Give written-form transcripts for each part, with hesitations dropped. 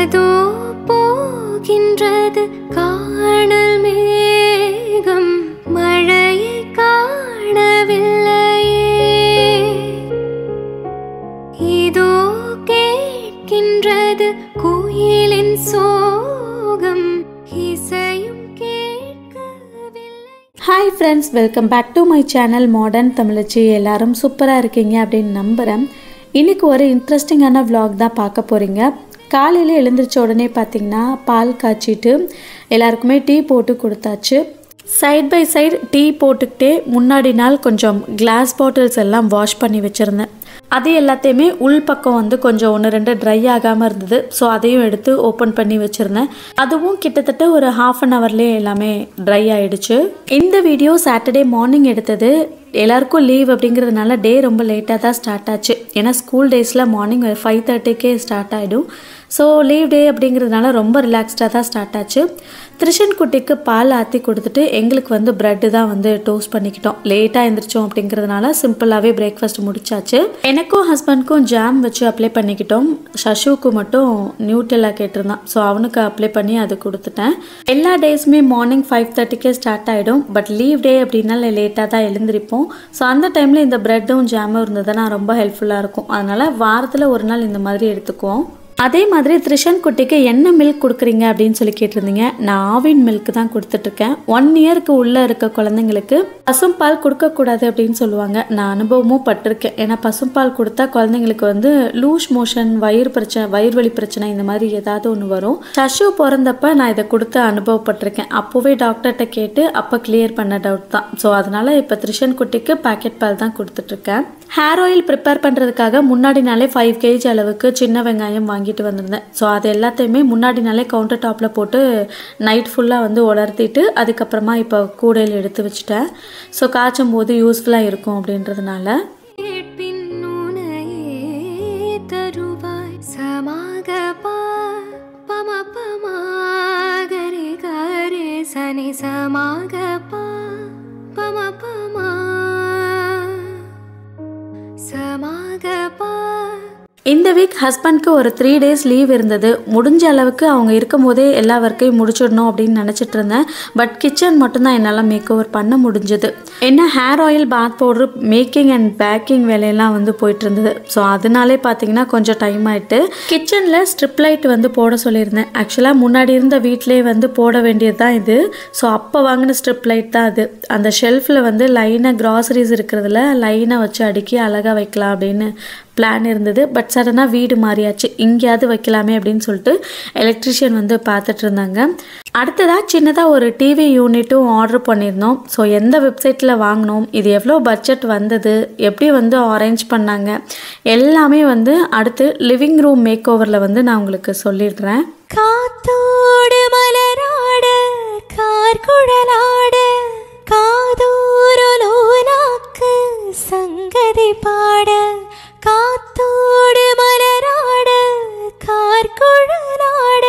அதோ போகின்றது காணல் மேகம் மழையை காணவில்லையே இதோ கேட்கின்றது குயிலின் சோகம் இசையும் கேட்கவில்லை. Hi friends, welcome back to my channel modern Tamizhachi. எல்லாரும் சூப்பராக இருக்கீங்க அப்படின்னு நம்புகிறேன். இன்றைக்கி ஒரு இன்ட்ரெஸ்டிங்கான vlog தான் பார்க்க போகிறீங்க. காலையில் எழுந்திரிச்ச உடனே பார்த்திங்கன்னா பால் காய்ச்சிட்டு எல்லாருக்குமே டீ போட்டு கொடுத்தாச்சு. சைட் பை சைடு டீ போட்டுக்கிட்டே முன்னாடி நாள் கொஞ்சம் கிளாஸ் பாட்டில்ஸ் எல்லாம் வாஷ் பண்ணி வச்சுருந்தேன். அது எல்லாத்தையுமே உள் பக்கம் வந்து கொஞ்சம் 1-2 ட்ரை ஆகாமல் இருந்தது. ஸோ அதையும் எடுத்து ஓப்பன் பண்ணி வச்சுருந்தேன். அதுவும் கிட்டத்தட்ட ஒரு ½ அன் ஹவர்லேயே எல்லாமே ட்ரை ஆகிடுச்சு. இந்த வீடியோ சாட்டர்டே மார்னிங் எடுத்தது. எல்லாருக்கும் லீவ் அப்படிங்கிறதுனால டே ரொம்ப லேட்டாக தான் ஸ்டார்ட் ஆச்சு. ஏன்னா ஸ்கூல் டேஸில் மார்னிங் 5:30க்கே ஸ்டார்ட் ஆகிடும். ஸோ லீவ் டே அப்படிங்கிறதுனால ரொம்ப ரிலாக்ஸ்டாக தான் ஸ்டார்ட் ஆச்சு. திரிஷன் குட்டிக்கு பால் ஆற்றி கொடுத்துட்டு எங்களுக்கு வந்து ப்ரெட்டு தான் வந்து டோஸ்ட் பண்ணிக்கிட்டோம். லேட்டாக எழுந்திரிச்சோம் அப்படிங்கிறதுனால சிம்பிளாகவே பிரேக்ஃபாஸ்ட் முடிச்சாச்சு. எனக்கும் ஹஸ்பண்ட்க்கும் ஜாம் வச்சு அப்ளை பண்ணிக்கிட்டோம். சஷுவுக்கு மட்டும் நியூட்டெல்லா கேட்டிருந்தான். ஸோ அவனுக்கு அப்ளை பண்ணி அது கொடுத்துட்டேன். எல்லா டேஸுமே மார்னிங் 5:30க்கே ஸ்டார்ட் ஆகிடும். பட் லீவ் டே அப்படின்னால லேட்டாக தான் எழுந்திருப்போம். ஸோ அந்த டைமில் இந்த ப்ரெட்டும் ஜாமும் இருந்ததுன்னா ரொம்ப ஹெல்ப்ஃபுல்லாக இருக்கும். அதனால் வாரத்தில் ஒரு நாள் இந்த மாதிரி எடுத்துக்குவோம். அதே மாதிரி திரிஷன் குட்டிக்கு என்ன மில்க் கொடுக்குறீங்க அப்படின்னு சொல்லி கேட்டிருந்தீங்க. நான் ஆவின் மில்க் தான் கொடுத்துட்ருக்கேன். 1 இயருக்கு உள்ளே இருக்க குழந்தைங்களுக்கு பசும்பால் கொடுக்கக்கூடாது அப்படின்னு சொல்லுவாங்க. நான் அனுபவமும் பட்டிருக்கேன். ஏன்னா பசும்பால் கொடுத்தா குழந்தைங்களுக்கு வந்து லூஸ் மோஷன், வயிறு வலி பிரச்சனை இந்த மாதிரி ஏதாவது ஒன்று வரும். சஷு பிறந்தப்ப நான் இதை கொடுத்து அனுபவப்பட்டிருக்கேன். அப்போவே டாக்டர்கிட்ட கேட்டு அப்போ கிளியர் பண்ண டவுட் தான். ஸோ அதனால் இப்போ திரிஷன் குட்டிக்கு பேக்கெட் பால் தான் கொடுத்துட்ருக்கேன். ஹேர் ஆயில் ப்ரிப்பேர் பண்ணுறதுக்காக முன்னாடி நாளே 5 kg அளவுக்கு சின்ன வெங்காயம் வாங்கிட்டு வந்திருந்தேன். ஸோ அது எல்லாத்தையுமே முன்னாடி நாளே கவுண்டர் டாப்பில் போட்டு நைட் ஃபுல்லாக வந்து உலர்த்திட்டு அதுக்கப்புறமா இப்போ கூடையில் எடுத்து வச்சுட்டேன். ஸோ காய்ச்சும் போது யூஸ்ஃபுல்லாக இருக்கும் அப்படின்றதுனால. இந்த வீக் ஹஸ்பண்ட்க்கு ஒரு 3 days லீவ் இருந்தது. முடிஞ்ச அளவுக்கு அவங்க இருக்கும் போதே எல்லா ஒர்க்கையும் முடிச்சிடணும் அப்படின்னு நினச்சிட்டு இருந்தேன். பட் கிச்சன் மட்டும்தான் என்னால் மேக் ஓவர் பண்ண முடிஞ்சது. என்ன hair oil, bath powder, making and packing வேலையெல்லாம் வந்து போயிட்டு இருந்தது. ஸோ அதனாலே பார்த்தீங்கன்னா கொஞ்சம் டைம் ஆகிட்டு கிச்சனில் ஸ்ட்ரிப் லைட் வந்து போட சொல்லியிருந்தேன். ஆக்சுவலாக முன்னாடி இருந்த வீட்டிலே வந்து போட வேண்டியது தான் இது. ஸோ அப்போ வாங்கின ஸ்ட்ரிப் லைட் தான் அது. அந்த ஷெல்ஃபில் வந்து லைனாக கிராசரிஸ் இருக்கிறதுல லைனாக வச்சு அடுக்கி அழகாக வைக்கலாம் அப்படின்னு பிளான் இருந்தது. பட் சடனாக வீடு மாறியாச்சு. எங்கேயாவது வைக்கலாமே அப்படின்னு சொல்லிட்டு எலக்ட்ரிஷியன் வந்து பார்த்துட்டு இருந்தாங்க. அடுத்ததாக சின்னதாக ஒரு டிவி யூனிட்டும் ஆர்டர் பண்ணியிருந்தோம். ஸோ எந்த வெப்சைட்டில் வாங்கினோம், இது எவ்வளோ பட்ஜெட் வந்தது, எப்படி வந்து அரேஞ்ச் பண்ணாங்க, எல்லாமே வந்து அடுத்து லிவிங் ரூம் மேக் ஓவரில் வந்து நான் உங்களுக்கு சொல்லிடுறேன். காத்தோடு மலராட கார்குழலாட காதூரலோலாக்கு சங்கதி பாட காத்தோடு மலராட கார்குழலாட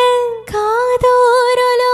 காதூரலோலாக்கு.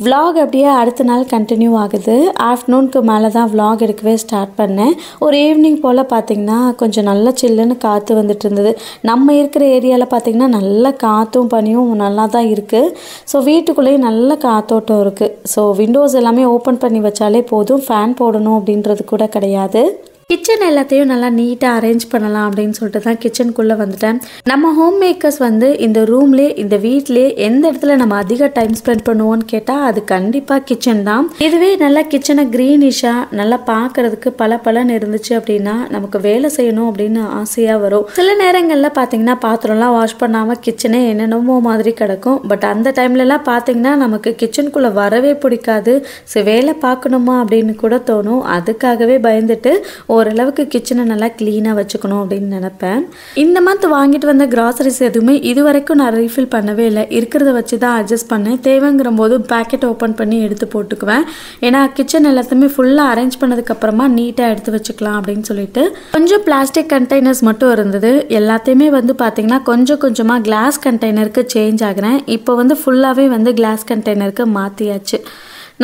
vlog அப்படியே அடுத்த நாள் கண்டினியூ ஆகுது. ஆஃப்டர்நூனுக்கு மேலே தான் vlog எடுக்கவே ஸ்டார்ட் பண்ணேன். ஒரு ஈவினிங் போல் பார்த்திங்கன்னா கொஞ்சம் நல்ல சில்லுன்னு காற்று வந்துட்டு இருந்தது. நம்ம இருக்கிற ஏரியாவில் பார்த்திங்கன்னா நல்ல காற்றும் பனியும் நல்லா தான் இருக்குது. ஸோ வீட்டுக்குள்ளேயும் நல்ல காற்றோட்டம் இருக்குது. ஸோ விண்டோஸ் எல்லாமே ஓப்பன் பண்ணி வச்சாலே போதும், ஃபேன் போடணும் அப்படின்றது கூட கிடையாது. கிச்சன் எல்லாத்தையும் நல்லா நீட்டாக அரேஞ்ச் பண்ணலாம் அப்படின்னு சொல்லிட்டு தான் கிச்சனுக்குள்ளே வந்துட்டேன். நம்ம ஹோம் மேக்கர்ஸ் வந்து இந்த ரூம்லேயே, இந்த வீட்லேயே எந்த இடத்துல நம்ம அதிக டைம் ஸ்பெண்ட் பண்ணுவோம்னு கேட்டால் அது கண்டிப்பாக கிச்சன் தான். இதுவே நல்லா கிச்சனை க்ரீனிஷாக நல்லா பார்க்குறதுக்கு பலன்னு இருந்துச்சு அப்படின்னா நமக்கு வேலை செய்யணும் அப்படின்னு ஆசையாக வரும். சில நேரங்களில் பார்த்தீங்கன்னா பாத்திரம்லாம் வாஷ் பண்ணாமல் கிச்சனே என்னென்னமோ மாதிரி கிடக்கும். பட் அந்த டைம்லலாம் பார்த்தீங்கன்னா நமக்கு கிச்சனுக்குள்ளே வரவே பிடிக்காது. ஸோ வேலை பார்க்கணுமா அப்படின்னு கூட தோணும். அதுக்காகவே பயந்துட்டு ஓரளவுக்கு கிச்சனை நல்லா க்ளீனாக வச்சுக்கணும் அப்படின்னு நினைப்பேன். இந்த மந்த் வாங்கிட்டு வந்த கிராசரிஸ் எதுவுமே இது வரைக்கும் நான் ரீஃபில் பண்ணவே இல்லை. இருக்கிறத வச்சு தான் அட்ஜஸ்ட் பண்ணேன். தேவைங்கிற போது பேக்கெட் ஓப்பன் பண்ணி எடுத்து போட்டுக்குவேன். ஏன்னா கிச்சன் எல்லாத்தையுமே ஃபுல்லாக அரேஞ்ச் பண்ணதுக்கப்புறமா நீட்டாக எடுத்து வச்சுக்கலாம் அப்படின்னு சொல்லிட்டு. கொஞ்சம் பிளாஸ்டிக் கண்டெய்னர்ஸ் மட்டும் இருந்தது. எல்லாத்தையுமே வந்து பார்த்திங்கன்னா கொஞ்சம் கொஞ்சமாக கிளாஸ் கண்டெய்னருக்கு சேஞ்ச் ஆகிறேன். இப்போ வந்து ஃபுல்லாகவே வந்து கிளாஸ் கண்டெய்னருக்கு மாற்றியாச்சு.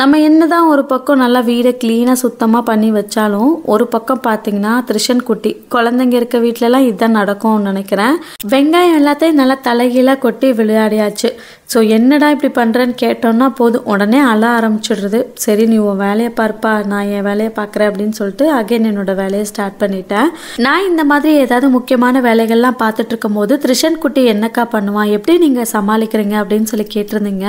நம்ம என்னதான் ஒரு பக்கம் நல்லா வீடை க்ளீனாக சுத்தமாக பண்ணி வச்சாலும் ஒரு பக்கம் பார்த்தீங்கன்னா திரிஷன் குட்டி குழந்தைங்க இருக்க வீட்டிலலாம் இதுதான் நடக்கும்னு நினைக்கிறேன். வெங்காயம் எல்லாத்தையும் நல்லா தலைகீழாக கொட்டி விளையாடியாச்சு. ஸோ என்னடா இப்படி பண்ணுறேன்னு கேட்டோன்னா போதும் உடனே அழ ஆரம்பிச்சிடுறது. சரி நீ உன் வேலையை பார்ப்பா, நான் என் வேலையை பார்க்குறேன் அப்படின்னு சொல்லிட்டு அகைன் என்னோட வேலையை ஸ்டார்ட் பண்ணிட்டேன். நான் இந்த மாதிரி ஏதாவது முக்கியமான வேலைகள்லாம் பார்த்துட்டு இருக்கும் போது திரிஷன் குட்டி என்னக்கா பண்ணுவான், எப்படி நீங்கள் சமாளிக்கிறீங்க அப்படின்னு சொல்லி கேட்டிருந்தீங்க.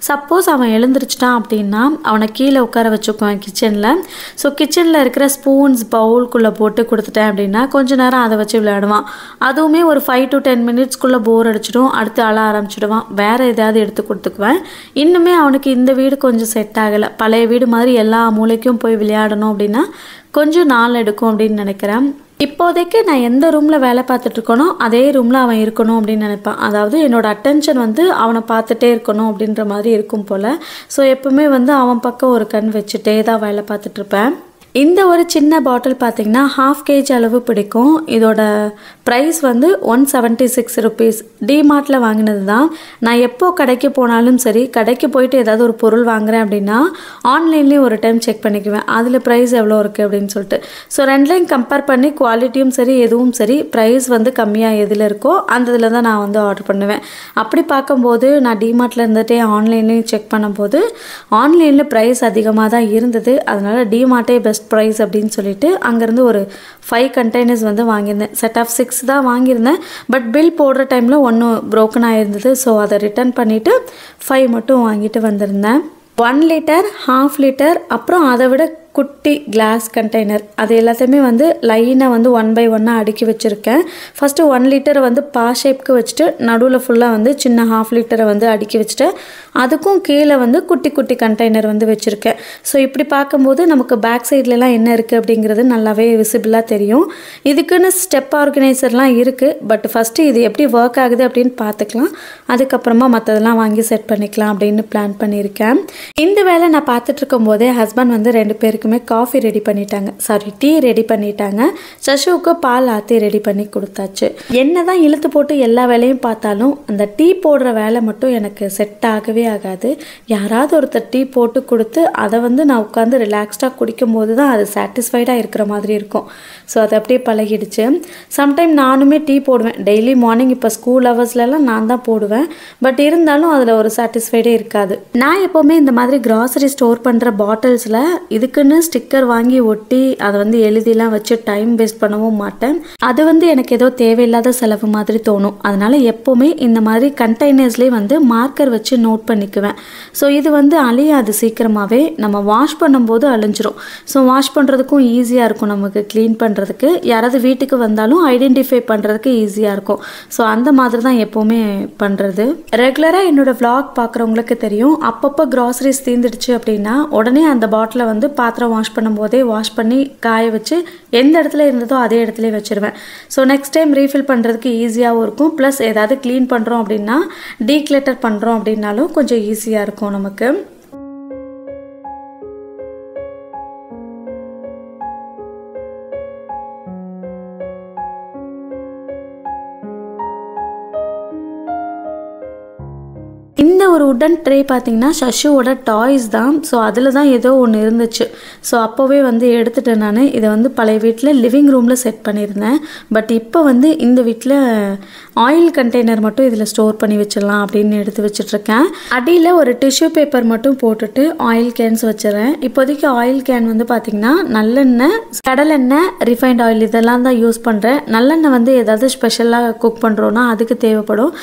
சப்போஸ் அவன் எழுந்திரிச்சிட்டான் அப்படின்னா அவனை கீழே உட்கார வச்சுக்குவேன் கிச்சனில். ஸோ கிச்சனில் இருக்கிற ஸ்பூன்ஸ் பவுல்குள்ளே போட்டு கொடுத்துட்டேன் அப்படின்னா கொஞ்ச நேரம் அதை வச்சு விளையாடுவான். அதுவுமே ஒரு 5 to 10 minutesக்குள்ளே போர் அடிச்சிடும், அடுத்து அழ ஆரம்பிச்சிடுவான். வேறு எதாவது எடுத்து கொடுத்துக்குவேன். இன்னுமே அவனுக்கு இந்த வீடு கொஞ்சம் செட் ஆகலை. பழைய வீடு மாதிரி எல்லா மூளைக்கும் போய் விளையாடணும் அப்படின்னா கொஞ்சம் நாள் எடுக்கும் அப்படின்னு நினைக்கிறேன். இப்போதைக்கு நான் எந்த ரூமில் வேலை பார்த்துட்டு இருக்கனோ அதே ரூமில் அவன் இருக்கணும் அப்படின்னு நினைப்பான். அதாவது என்னோடய அட்டென்ஷன் வந்து அவனை பார்த்துட்டே இருக்கணும் அப்படின்ற மாதிரி இருக்கும் போல். ஸோ எப்பவுமே வந்து அவன் பக்கம் ஒரு கண் வச்சுட்டே தான் வேலை பார்த்துட்ருப்பேன். இந்த ஒரு சின்ன பாட்டில் பார்த்திங்கன்னா 1/2 kg அளவு பிடிக்கும். இதோட ப்ரைஸ் வந்து 176 rupees. டிமார்ட்டில் வாங்கினது தான். நான் எப்போ கடைக்கு போனாலும் சரி, கடைக்கு போயிட்டு ஏதாவது ஒரு பொருள் வாங்குறேன் அப்படின்னா ஆன்லைன்லேயும் ஒரு டைம் செக் பண்ணிக்குவேன் அதில் ப்ரைஸ் எவ்வளோ இருக்குது அப்படின்னு சொல்லிட்டு. ஸோ ரெண்டுலையும் கம்பேர் பண்ணி குவாலிட்டியும் சரி எதுவும் சரி ப்ரைஸ் வந்து கம்மியாக எதில் இருக்கோ அந்த இதில் தான் நான் வந்து ஆர்டர் பண்ணுவேன். அப்படி பார்க்கும்போது நான் டிமார்ட்டில் இருந்துகிட்டே ஆன்லைன்லேயும் செக் பண்ணும்போது ஆன்லைனில் ப்ரைஸ் அதிகமாக தான் இருந்தது. அதனால் டிமார்ட்டே பெஸ்ட் ப்ரைஸ் அப்படின்னு சொல்லிட்டு அங்கேருந்து ஒரு 5 containers வந்து வாங்கியிருந்தேன். செட் ஆஃப் 6 தான் வாங்கியிருந்தேன். பட் பில் போடுற டைமில் 1 broken ஆகிருந்தது. ஸோ அதை ரிட்டர்ன் பண்ணிவிட்டு 5 மட்டும் வாங்கிட்டு வந்திருந்தேன். 1 liter, 1/2 liter, அப்புறம் அதை விட குட்டி கிளாஸ் கண்டெய்னர் அது எல்லாத்தையுமே வந்து லைனாக வந்து 1 by 1 அடுக்கி வச்சுருக்கேன். ஃபஸ்ட்டு 1 liter வந்து பா ஷேப்க்கு வச்சுட்டு நடுவில் ஃபுல்லாக வந்து சின்ன 1/2 liter வந்து அடுக்கி வச்சுட்டு அதுக்கும் கீழே வந்து குட்டி குட்டி கண்டெய்னர் வந்து வச்சுருக்கேன். ஸோ இப்படி பார்க்கும்போது நமக்கு பேக் சைட்லலாம் என்ன இருக்குது அப்படிங்கிறது நல்லாவே விசிபிளாக தெரியும். இதுக்குன்னு ஸ்டெப் ஆர்கனைசர்லாம் இருக்குது. பட் ஃபஸ்ட்டு இது எப்படி ஒர்க் ஆகுது அப்படின்னு பார்த்துக்கலாம், அதுக்கப்புறமா மற்றதெல்லாம் வாங்கி செட் பண்ணிக்கலாம் அப்படின்னு பிளான் பண்ணியிருக்கேன். இந்த வேலை நான் பார்த்துட்ருக்கும் போதே ஹஸ்பண்ட் வந்து 2 பேருக்குமே காஃபி ரெடி பண்ணிட்டாங்க, சாரி டீ ரெடி பண்ணிட்டாங்க. சஷுவுக்கு பால் ஆற்றி ரெடி பண்ணி கொடுத்தாச்சு. என்ன தான் இழுத்து போட்டு எல்லா வேலையும் பார்த்தாலும் அந்த டீ போடுற வேலை மட்டும் எனக்கு செட் ஆகவே ஆகாது. யாராவது ஒருத்தர் டீ போட்டு கொடுத்து அதை வந்து நான் உட்காந்து ரிலாக்ஸ்டாக குடிக்கும் போது தான் அது சாட்டிஸ்ஃபைடாக இருக்கிற மாதிரி இருக்கும். ஸோ அது அப்படியே பழகிடுச்சு. சம்டைம் நானுமே டீ போடுவேன் டெய்லி மார்னிங். இப்போ ஸ்கூல் ஹவர்ஸ்லலாம் நான் தான் போடுவேன். பட் இருந்தாலும் அதில் ஒரு சாட்டிஸ்ஃபைடே இருக்காது. நான் எப்போவுமே இந்த மாதிரி கிராசரி ஸ்டோர் பண்ணுற பாட்டில்ஸில் இதுக்குன்னு ஸ்டிக்கர் வாங்கி ஒட்டி அதை வந்து எழுதிலாம் வச்சு டைம் வேஸ்ட் பண்ணவும் மாட்டேன். அது வந்து எனக்கு ஏதோ தேவையில்லாத செலவு மாதிரி தோணும். அதனால் எப்போவுமே இந்த மாதிரி கண்டெய்னர்ஸ்லேயே வந்து மார்க்கர் வச்சு நோட் பண்ணிக்குவேன். ஸோ இது வந்து அழியாது சீக்கிரமாகவே. நம்ம வாஷ் பண்ணும்போது அழிஞ்சிரும். ஸோ வாஷ் பண்ணுறதுக்கும் ஈஸியாக இருக்கும், நமக்கு க்ளீன் பண்ணுறதுக்கு. யாராவது வீட்டுக்கு வந்தாலும் ஐடென்டிஃபை பண்ணுறதுக்கு ஈஸியாக இருக்கும். ஸோ அந்த மாதிரி தான் எப்போவுமே பண்ணுறது. ரெகுலராக என்னோடய vlog பார்க்குறவங்களுக்கு தெரியும், அப்பப்போ க்ராசரிஸ் தீர்ந்துடுச்சு அப்படின்னா உடனே அந்த பாட்டிலை வந்து பாத்திரம் வாஷ் பண்ணும்போதே வாஷ் பண்ணி காய வச்சு எந்த இடத்துல இருந்ததோ அதே இடத்துல வச்சுருவேன். ஸோ நெக்ஸ்ட் டைம் ரீஃபில் பண்ணுறதுக்கு ஈஸியாகவும் இருக்கும். ப்ளஸ் ஏதாவது க்ளீன் பண்ணுறோம் அப்படின்னா டீக்ளட்டர் பண்ணுறோம் அப்படின்னாலும் கொஞ்சம் ஈஸியாக இருக்கும் நமக்கு. இந்த ஒரு உடன் ட்ரே பார்த்திங்கன்னா சஷுவோட டாய்ஸ் தான். ஸோ அதில் தான் ஏதோ ஒன்று இருந்துச்சு. ஸோ அப்போவே வந்து எடுத்துட்டேன் நான். இதை வந்து பழைய வீட்டில் லிவிங் ரூமில் செட் பண்ணியிருந்தேன். பட் இப்போ வந்து இந்த வீட்டில் ஆயில் கண்டெய்னர் மட்டும் இதில் ஸ்டோர் பண்ணி வச்சிடலாம் அப்படின்னு எடுத்து வச்சிட்ருக்கேன். அடியில் ஒரு டிஷ்யூ பேப்பர் மட்டும் போட்டுட்டு ஆயில் கேன்ஸ் வச்சிடறேன். இப்போதைக்கு ஆயில் கேன் வந்து பார்த்திங்கன்னா நல்லெண்ணெய், கடலெண்ணெய், ரிஃபைண்ட் ஆயில் இதெல்லாம் தான் யூஸ் பண்ணுறேன். நல்லெண்ணெய் வந்து ஏதாவது ஸ்பெஷலாக குக் பண்ணுறோன்னா அதுக்கு தேவைப்படும்.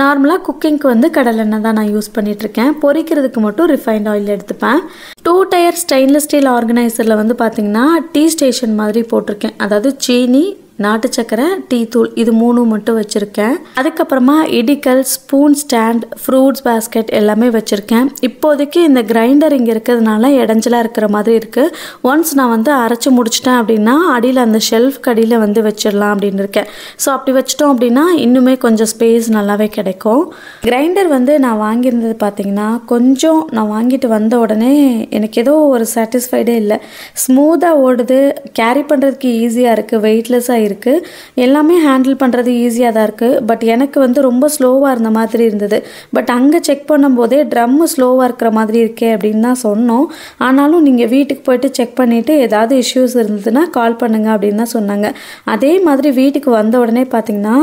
நார்மலாக குக்கிங்க்கு வந்து கடலெண்ணெய் தான் நான் யூஸ் பண்ணிகிட்ருக்கேன். பொரிக்கிறதுக்கு மட்டும் ரிஃபைண்ட் ஆயில் எடுத்துப்பேன். 2 tier ஸ்டெயின்லெஸ் ஸ்டீல் ஆர்கனைசரில் வந்து பார்த்திங்கன்னா டீ ஸ்டேஷன் மாதிரி போட்டிருக்கேன். அதாவது சீனி, நாட்டு சக்கரை, டீ தூள் இது 3 மட்டும் வச்சுருக்கேன். அதுக்கப்புறமா இடிக்கல், ஸ்பூன் ஸ்டாண்ட், ஃப்ரூட்ஸ் பேஸ்கெட் எல்லாமே வச்சுருக்கேன். இப்போதைக்கு இந்த கிரைண்டர் இங்கே இருக்கிறதுனால இடைஞ்சலாக இருக்கிற மாதிரி இருக்குது. ஒன்ஸ் நான் வந்து அரைச்சி முடிச்சிட்டேன் அப்படின்னா அடியில் அந்த ஷெல்ஃப் கடியில் வந்து வச்சிடலாம் அப்படின்னு இருக்கேன். ஸோ அப்படி வச்சிட்டோம் அப்படின்னா இன்னுமே கொஞ்சம் ஸ்பேஸ் நல்லாவே கிடைக்கும். கிரைண்டர் வந்து நான் வாங்கியிருந்தது பார்த்திங்கன்னா கொஞ்சம் நான் வாங்கிட்டு வந்த உடனே எனக்கு ஏதோ ஒரு சாட்டிஸ்ஃபைடே இல்லை. ஸ்மூத்தாக ஓடுது, கேரி பண்ணுறதுக்கு ஈஸியாக இருக்குது, வெயிட்லெஸ்ஸாக இருக்குது. எல்லாமே ஹேண்டில் பண்ணுறது ஈஸியாக தான் இருக்குது. பட் எனக்கு வந்து ரொம்ப ஸ்லோவாக இருந்த மாதிரி இருந்தது. பட் அங்கே செக் பண்ணும்போதே ட்ரம்மு ஸ்லோவாக இருக்கிற மாதிரி இருக்கே அப்படின்னு தான் சொன்னோம். ஆனாலும் நீங்கள் வீட்டுக்கு போய்ட்டு செக் பண்ணிவிட்டு ஏதாவது இஷ்யூஸ் இருந்ததுன்னா கால் பண்ணுங்கள் அப்படின்னு தான் சொன்னாங்க. அதே மாதிரி வீட்டுக்கு வந்த உடனே பார்த்திங்கன்னா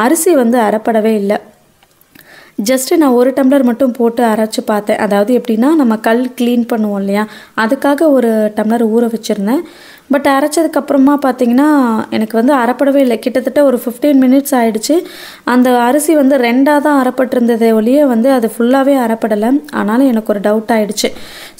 அரிசி வந்து அரைப்படவே இல்லை. ஜஸ்ட்டு நான் ஒரு டம்ளர் மட்டும் போட்டு அரைச்சி பார்த்தேன். அதாவது எப்படின்னா நம்ம கல் க்ளீன் பண்ணுவோம் இல்லையா, அதுக்காக ஒரு டம்ளர் ஊற வச்சுருந்தேன். பட் அரைச்சதுக்கப்புறமா பார்த்திங்கன்னா எனக்கு வந்து அரைப்படவே இல்லை. கிட்டத்தட்ட ஒரு 15 மினிட்ஸ் ஆகிடுச்சு. அந்த அரிசி வந்து 2ஆக தான் அரைப்பட்டிருந்ததே ஒழிய வந்து அது ஃபுல்லாகவே அரைப்படலை. ஆனாலும் எனக்கு ஒரு டவுட் ஆகிடுச்சு.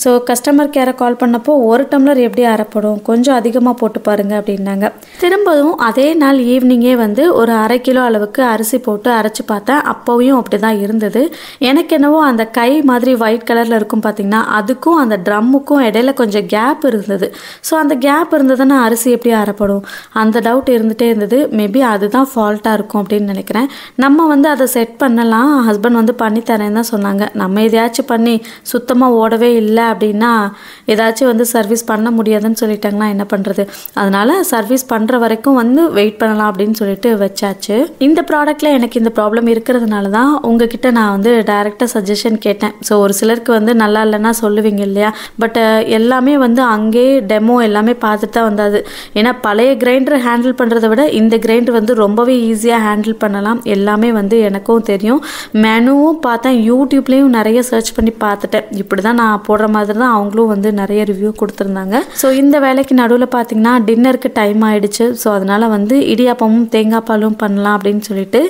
ஸோ கஸ்டமர் கேரை கால் பண்ணப்போ ஒரு டம்ளர் எப்படி அரைப்படும், கொஞ்சம் அதிகமாக போட்டு பாருங்கள் அப்படின்னாங்க. திரும்பவும் அதே நாள் ஈவினிங்கே வந்து ஒரு 1/2 கிலோ அளவுக்கு அரிசி போட்டு அரைச்சி பார்த்தேன். அப்போவும் அப்படி தான் இருந்தது. எனக்கு என்னவோ அந்த கை மாதிரி ஒயிட் கலரில் இருக்கும் பார்த்திங்கன்னா, அதுக்கும் அந்த ட்ரம்முக்கும் இடையில கொஞ்சம் கேப் இருந்தது. ஸோ அந்த கேப் இருந்ததுன்னா அரிசி எப்படி அரைப்படும், அந்த டவுட் இருந்துகிட்டே இருந்தது. மேபி அதுதான் ஃபால்ட்டாக இருக்கும் அப்படின்னு நினைக்கிறேன். நம்ம வந்து அதை செட் பண்ணலாம், ஹஸ்பண்ட் வந்து பண்ணித்தரேன்னு தான் சொன்னாங்க. நம்ம எதையாச்சும் பண்ணி சுத்தமாக ஓடவே இல்லை அப்படின்னா ஏதாச்சும் வந்து சர்வீஸ் பண்ண முடியாதுன்னு சொல்லிட்டாங்கன்னா என்ன பண்ணுறது. அதனால் சர்வீஸ் பண்ணுற வரைக்கும் வந்து வெயிட் பண்ணலாம் அப்படின்னு சொல்லிட்டு வச்சாச்சு. இந்த ப்ராடக்ட்டில் எனக்கு இந்த ப்ராப்ளம் இருக்கிறதுனால தான் உங்ககிட்ட நான் வந்து டைரெக்டாக சஜஷன் கேட்டேன். ஸோ ஒரு சிலருக்கு வந்து நல்லா இல்லைன்னா சொல்லுவீங்க இல்லையா, பட் எல்லாமே வந்து அங்கேயே டெமோ எல்லாமே பார்த்துட்டு தான் வந்தாது. ஏன்னா பழைய கிரைண்டர் ஹேண்டில் பண்ணுறதை விட இந்த கிரைண்டர் வந்து ரொம்பவே ஈஸியாக ஹேண்டில் பண்ணலாம். எல்லாமே வந்து எனக்கும் தெரியும். மெனுவும் பார்த்தேன், யூடியூப்லேயும் நிறைய சர்ச் பண்ணி பார்த்துட்டேன். இப்படி தான் நான் போடுற மாதிரி தான் அவங்களும் வந்து நிறைய ரிவ்யூ கொடுத்துருந்தாங்க. ஸோ இந்த வேலைக்கு நடுவில் பார்த்திங்கன்னா டின்னருக்கு டைம் ஆகிடுச்சு. ஸோ அதனால் வந்து இடியாப்பமும் தேங்காய் பாலும் பண்ணலாம் அப்படின்னு சொல்லிட்டு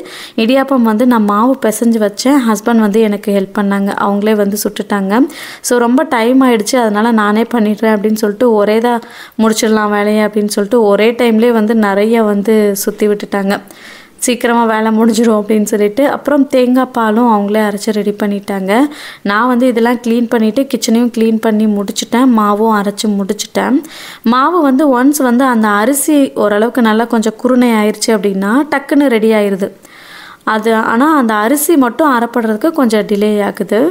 இடியாப்பம் வந்து நான் மாவு பிசைஞ்சு வச்சேன். ஹஸ்பண்ட் வந்து எனக்கு ஹெல்ப் பண்ணாங்க, அவங்களே வந்து சுட்டுட்டாங்க. ஸோ ரொம்ப டைம் ஆகிடுச்சு, அதனால் நானே பண்ணிடுறேன் அப்படின்னு சொல்லிட்டு ஒரே தான் முடிச்சிடலாம் வேலையை அப்படின்னு சொல்லிட்டு ஒரே டைம்லேயே வந்து நிறைய வந்து சுற்றி விட்டுட்டாங்க. சீக்கிரமாக வேலை முடிஞ்சிடும் அப்படின்னு சொல்லிட்டு அப்புறம் தேங்காய் பாலும் அவங்களே அரைச்சி ரெடி பண்ணிட்டாங்க. நான் வந்து இதெல்லாம் க்ளீன் பண்ணிவிட்டு கிச்சனையும் க்ளீன் பண்ணி முடிச்சிட்டேன். மாவும் அரைச்சி முடிச்சிட்டேன். மாவு வந்து ஒன்ஸ் வந்து அந்த அரிசி ஓரளவுக்கு நல்லா கொஞ்சம் குருணை ஆயிடுச்சு அப்படின்னா டக்குன்னு ரெடி ஆயிடுது. அது ஆனால் அந்த அரிசி மட்டும் அரைப்படுறதுக்கு கொஞ்சம் டிலே ஆகுது.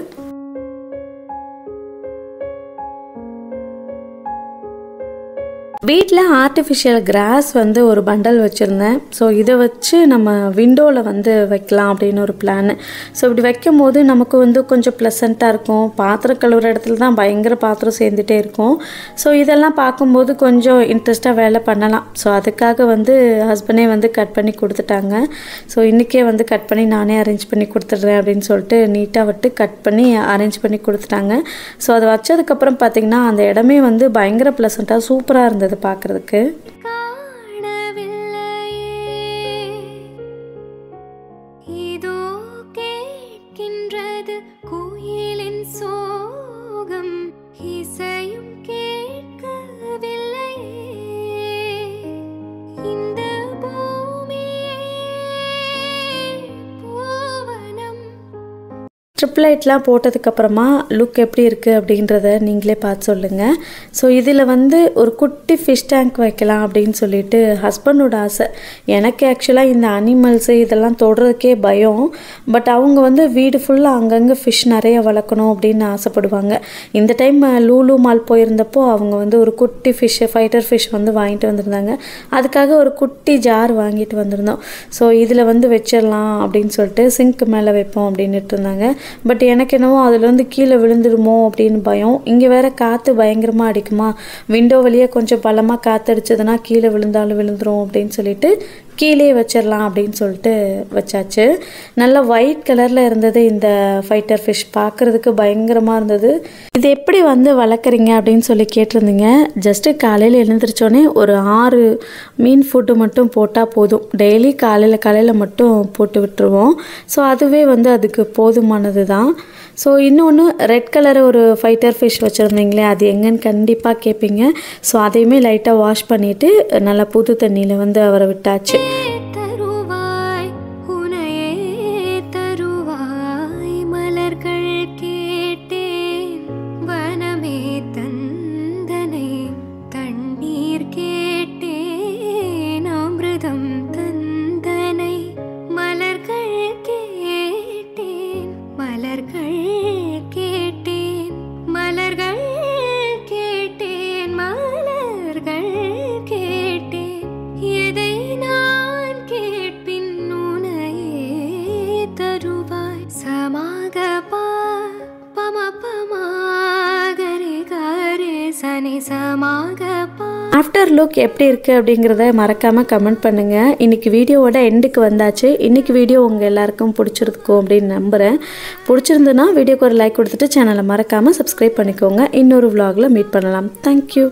வீட்டில் ஆர்டிஃபிஷியல் கிராஸ் வந்து ஒரு பண்டல் வச்சுருந்தேன். ஸோ இதை வச்சு நம்ம விண்டோவில் வந்து வைக்கலாம் அப்படின்னு ஒரு பிளான். ஸோ இப்படி வைக்கும் போது நமக்கு வந்து கொஞ்சம் ப்ளசண்ட்டாக இருக்கும். பாத்திரம் கழுவுற இடத்துல தான் பயங்கர பாத்திரம் சேர்ந்துட்டே இருக்கும். ஸோ இதெல்லாம் பார்க்கும்போது கொஞ்சம் இன்ட்ரெஸ்ட்டாக வேலை பண்ணலாம். ஸோ அதுக்காக வந்து ஹஸ்பண்டே வந்து கட் பண்ணி கொடுத்துட்டாங்க. ஸோ இன்றைக்கே வந்து கட் பண்ணி நானே அரேஞ்ச் பண்ணி கொடுத்துட்றேன் அப்படின்னு சொல்லிட்டு நீட்டாக விட்டு கட் பண்ணி அரேஞ்ச் பண்ணி கொடுத்துட்டாங்க. ஸோ அதை வச்சதுக்கப்புறம் பார்த்திங்கன்னா அந்த இடமே வந்து பயங்கர ப்ளசண்ட்டாக சூப்பராக இருந்தது பார்க்குறதுக்கு. ஸ்ட்ரிப் லைட்லாம் போட்டதுக்கப்புறமா லுக் எப்படி இருக்குது அப்படின்றத நீங்களே பார்த்து சொல்லுங்கள். ஸோ இதில் வந்து ஒரு குட்டி ஃபிஷ் டேங்க் வைக்கலாம் அப்படின்னு சொல்லிட்டு ஹஸ்பண்டோட ஆசை. எனக்கு ஆக்சுவலாக இந்த அனிமல்ஸு இதெல்லாம் தொடுறதுக்கே பயம். பட் அவங்க வந்து வீடு ஃபுல்லாக அங்கங்கே ஃபிஷ் நிறைய வளர்க்கணும் அப்படின்னு ஆசைப்படுவாங்க. இந்த டைம் லூலு மால் போயிருந்தப்போ அவங்க வந்து ஒரு குட்டி ஃபிஷ்ஷு ஃபைட்டர் ஃபிஷ் வந்து வாங்கிட்டு வந்திருந்தாங்க. அதுக்காக ஒரு குட்டி ஜார் வாங்கிட்டு வந்திருந்தோம். ஸோ இதில் வந்து வச்சிடலாம் அப்படின்னு சொல்லிட்டு சிங்க் மேலே வைப்போம் அப்படின்ட்டு இருந்தாங்க. பட் எனக்கு என்னவோ அதில் வந்து கீழே விழுந்துடுமோ அப்படின்னு பயம். இங்கே வேறு காற்று பயங்கரமாக அடிக்குமா, விண்டோ வழியாக கொஞ்சம் பலமாக காற்று அடிச்சதுன்னா கீழே விழுந்தாலும் விழுந்துரும் அப்படின்னு சொல்லிட்டு கீழே வச்சிடலாம் அப்படின்னு சொல்லிட்டு வச்சாச்சு. நல்லா ஒயிட் கலரில் இருந்தது இந்த ஃபைட்டர் ஃபிஷ், பார்க்குறதுக்கு பயங்கரமாக இருந்தது. இது எப்படி வந்து வளர்க்குறீங்க அப்படின்னு சொல்லி கேட்டிருந்தீங்க. ஜஸ்ட்டு காலையில் எழுந்திரிச்சோன்னே ஒரு 6 மீன் ஃபுட்டு மட்டும் போட்டால் போதும். டெய்லி காலையில் மட்டும் போட்டு விட்டுருவோம். ஸோ அதுவே வந்து அதுக்கு போதுமானது தான். ஸோ இன்னொன்று ரெட் கலர் ஒரு ஃபைட்டர் ஃபிஷ் வச்சுருந்தீங்களே, அது எங்கன்னு கண்டிப்பாக கேட்பீங்க. ஸோ அதையுமே லைட்டாக வாஷ் பண்ணிவிட்டு நல்லா புது தண்ணியில் வந்து அவரை விட்டாச்சு. கேட்டேன் மலர்கள் கேட்டேன் எதை ஆஃப்டர் லுக் எப்படி இருக்குது அப்படிங்கிறத மறக்காமல் கமெண்ட் பண்ணுங்கள். இன்றைக்கி வீடியோவோட எண்டுக்கு வந்தாச்சு. இன்றைக்கி வீடியோ உங்கள் எல்லாருக்கும் பிடிச்சிருக்கும் அப்படின்னு நம்புகிறேன். பிடிச்சிருந்துன்னா வீடியோக்கு ஒரு லைக் கொடுத்துட்டு சேனலை மறக்காமல் சப்ஸ்கிரைப் பண்ணிக்கோங்க. இன்னொரு vlogல மீட் பண்ணலாம். தேங்க்யூ.